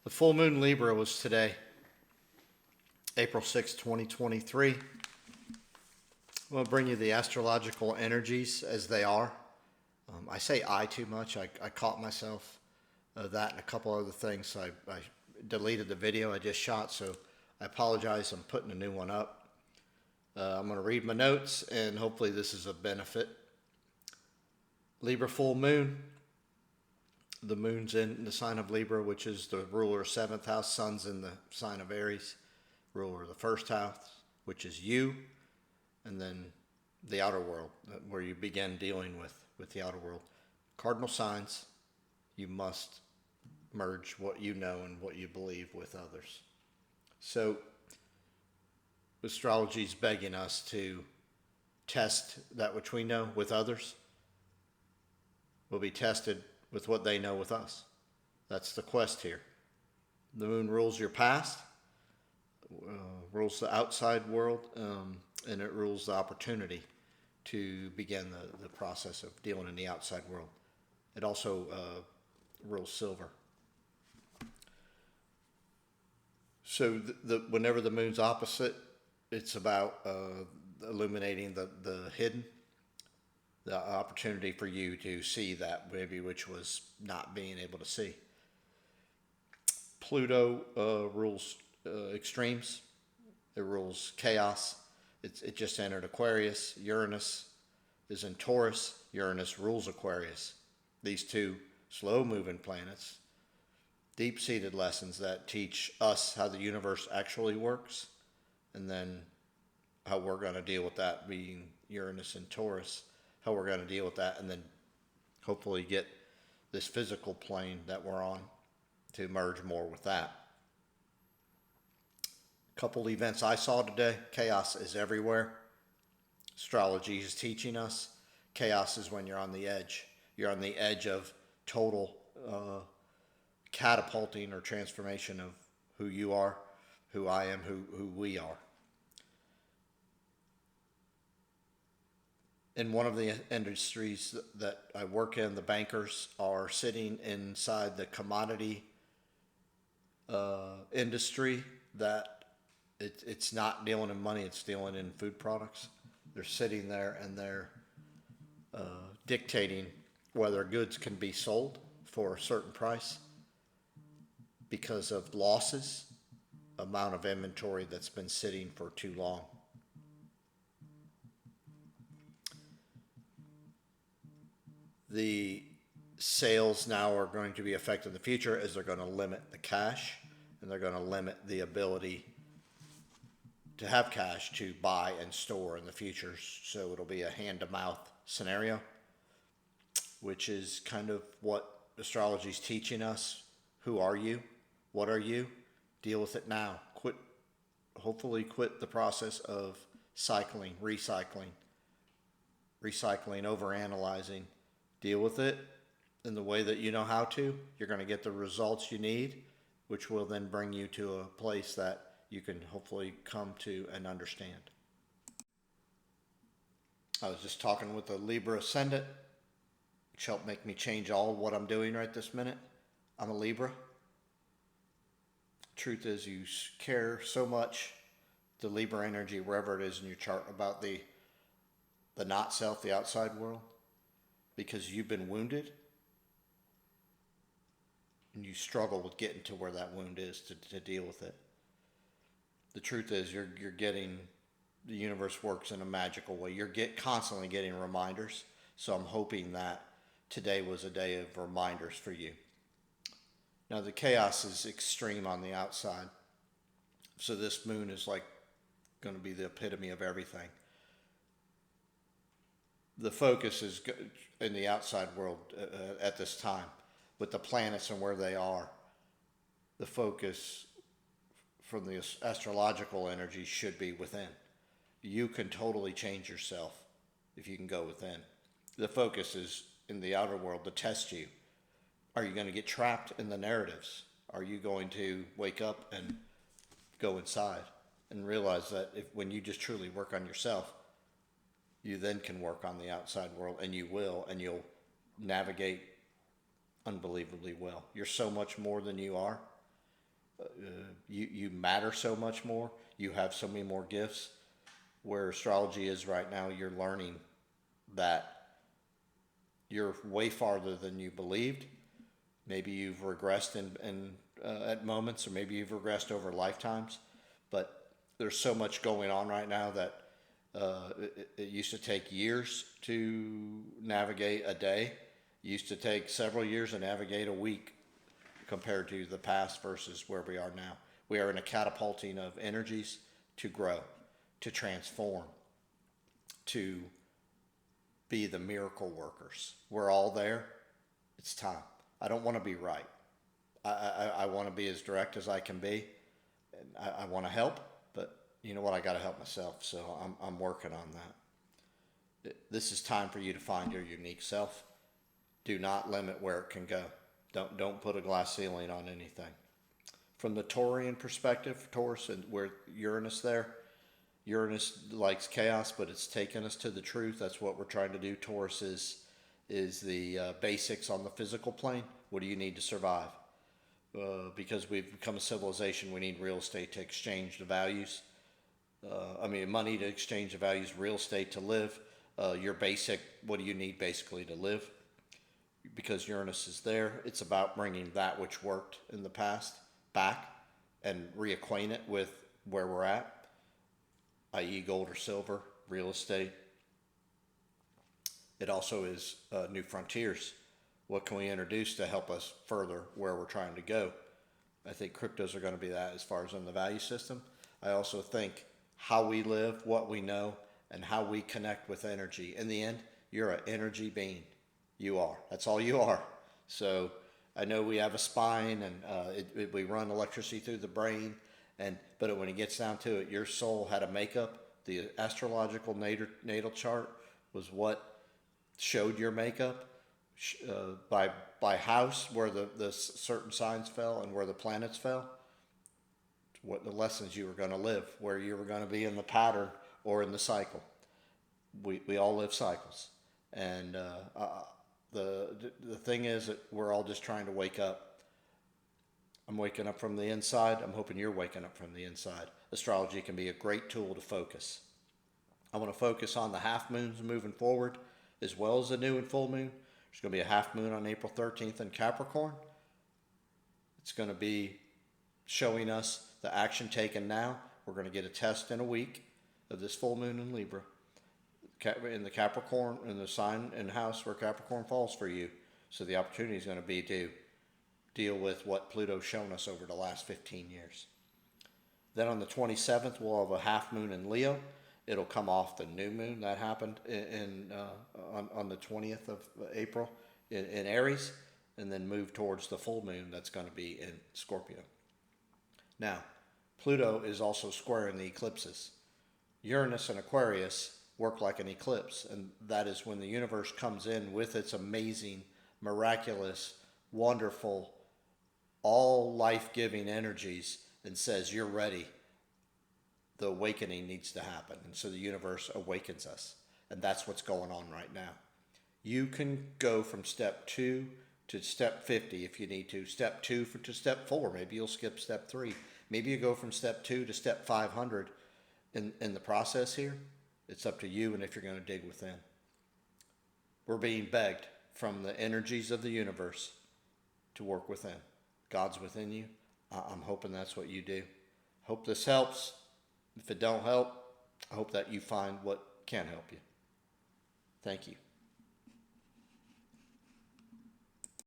The full moon Libra was today, April 6, 2023. I'm going to bring you the astrological energies as they are. I say I too much. I caught myself that and a couple other things. So I deleted the video I just shot, so I apologize. I'm putting a new one up. I'm going to read my notes, and hopefully this is of benefit. Libra full moon. The moon's in the sign of Libra, which is the ruler of 7th house. Sun's in the sign of Aries, ruler of the 1st house, which is you, and then the outer world, where you begin dealing with the outer world. Cardinal signs, you must merge what you know and what you believe with others. So astrology is begging us to test that which we know with others. We'll be tested with what they know with us. That's the quest here. The moon rules your past, rules the outside world, and it rules the opportunity to begin the process of dealing in the outside world. It also rules silver. So whenever the moon's opposite, it's about illuminating the hidden, the opportunity for you to see that maybe which was not being able to see. Pluto rules extremes. It rules chaos. It just entered Aquarius. Uranus is in Taurus. Uranus rules Aquarius. These two slow-moving planets, deep-seated lessons that teach us how the universe actually works, and then how we're going to deal with that, being Uranus and Taurus, how we're going to deal with that, and then hopefully get this physical plane that we're on to merge more with that. A couple events I saw today. Chaos is everywhere. Astrology is teaching us. Chaos is when you're on the edge. You're on the edge of total catapulting or transformation of who you are, who I am, who we are. In one of the industries that I work in, the bankers are sitting inside the commodity industry that it's not dealing in money, it's dealing in food products. They're sitting there and they're dictating whether goods can be sold for a certain price because of losses, amount of inventory that's been sitting for too long. The sales now are going to be affected in the future as they're going to limit the cash, and they're going to limit the ability to have cash to buy and store in the future. So it'll be a hand-to-mouth scenario, which is kind of what astrology is teaching us. Who are you? What are you? Deal with it now. Hopefully quit the process of recycling, overanalyzing. Deal with it in the way that you know how to. You're going to get the results you need, which will then bring you to a place that you can hopefully come to and understand. I was just talking with a Libra ascendant, which helped make me change all what I'm doing right this minute. I'm a Libra. Truth is, you care so much, the Libra energy, wherever it is in your chart, about the not self, the outside world, because you've been wounded and you struggle with getting to where that wound is to deal with it. The truth is, you're getting, the universe works in a magical way. You're constantly getting reminders. So I'm hoping that today was a day of reminders for you. Now the chaos is extreme on the outside. So this moon is like going to be the epitome of everything. The focus is in the outside world at this time, with the planets and where they are. The focus from the astrological energy should be within. You can totally change yourself if you can go within. The focus is in the outer world to test you. Are you going to get trapped in the narratives? Are you going to wake up and go inside and realize that when you just truly work on yourself, you then can work on the outside world, and you will, and you'll navigate unbelievably well. You're so much more than you are. You matter so much more. You have so many more gifts. Where astrology is right now, you're learning that you're way farther than you believed. Maybe you've regressed at moments, or maybe you've regressed over lifetimes. But there's so much going on right now that it used to take years to navigate a day. It used to take several years to navigate a week compared to the past versus where we are now. We are in a catapulting of energies to grow, to transform, to be the miracle workers. We're all there. It's time. I don't want to be right. I want to be as direct as I can be. And I want to help, but you know what? I got to help myself. So I'm working on that. This is time for you to find your unique self. Do not limit where it can go. Don't put a glass ceiling on anything. From the Taurian perspective, Taurus and where Uranus there, Uranus likes chaos, but it's taken us to the truth. That's what we're trying to do. Taurus is the basics on the physical plane. What do you need to survive? Because we've become a civilization, we need real estate to exchange the values. Money to exchange the values, real estate to live. Your basic, what do you need basically to live? Because Uranus is there, it's about bringing that which worked in the past back and reacquaint it with where we're at, i.e. gold or silver, real estate. It also is new frontiers. What can we introduce to help us further where we're trying to go? I think cryptos are going to be that as far as in the value system. I also think how we live, what we know, and how we connect with energy. In the end, you're an energy being. You are. That's all you are. So I know we have a spine and we run electricity through the brain, but when it gets down to it, your soul had a makeup. The astrological natal chart was what showed your makeup by house, where the certain signs fell and where the planets fell. What the lessons you were going to live, where you were going to be in the pattern or in the cycle. We all live cycles, and the thing is that we're all just trying to wake up. I'm waking up from the inside. I'm hoping you're waking up from the inside. Astrology can be a great tool to focus. I want to focus on the half moons moving forward, as well as the new and full moon. There's going to be a half moon on April 13th in Capricorn. It's going to be showing us the action taken now. We're going to get a test in a week of this full moon in Libra. In the Capricorn, in the sign and house where Capricorn falls for you. So the opportunity is going to be to deal with what Pluto's shown us over the last 15 years. Then on the 27th, we'll have a half moon in Leo. It'll come off the new moon that happened on the 20th of April in Aries, and then move towards the full moon that's going to be in Scorpio. Now, Pluto is also squaring the eclipses. Uranus and Aquarius work like an eclipse, and that is when the universe comes in with its amazing, miraculous, wonderful, all life-giving energies and says, you're ready. The awakening needs to happen, and so the universe awakens us, and that's what's going on right now. You can go from step 2 to step 50 if you need to. Step 2 to step 4. Maybe you'll skip step 3. Maybe you go from step 2 to step 500 in the process here. It's up to you and if you're going to dig within. We're being begged from the energies of the universe to work within. God's within you. I'm hoping that's what you do. Hope this helps. If it don't help, I hope that you find what can help you. Thank you.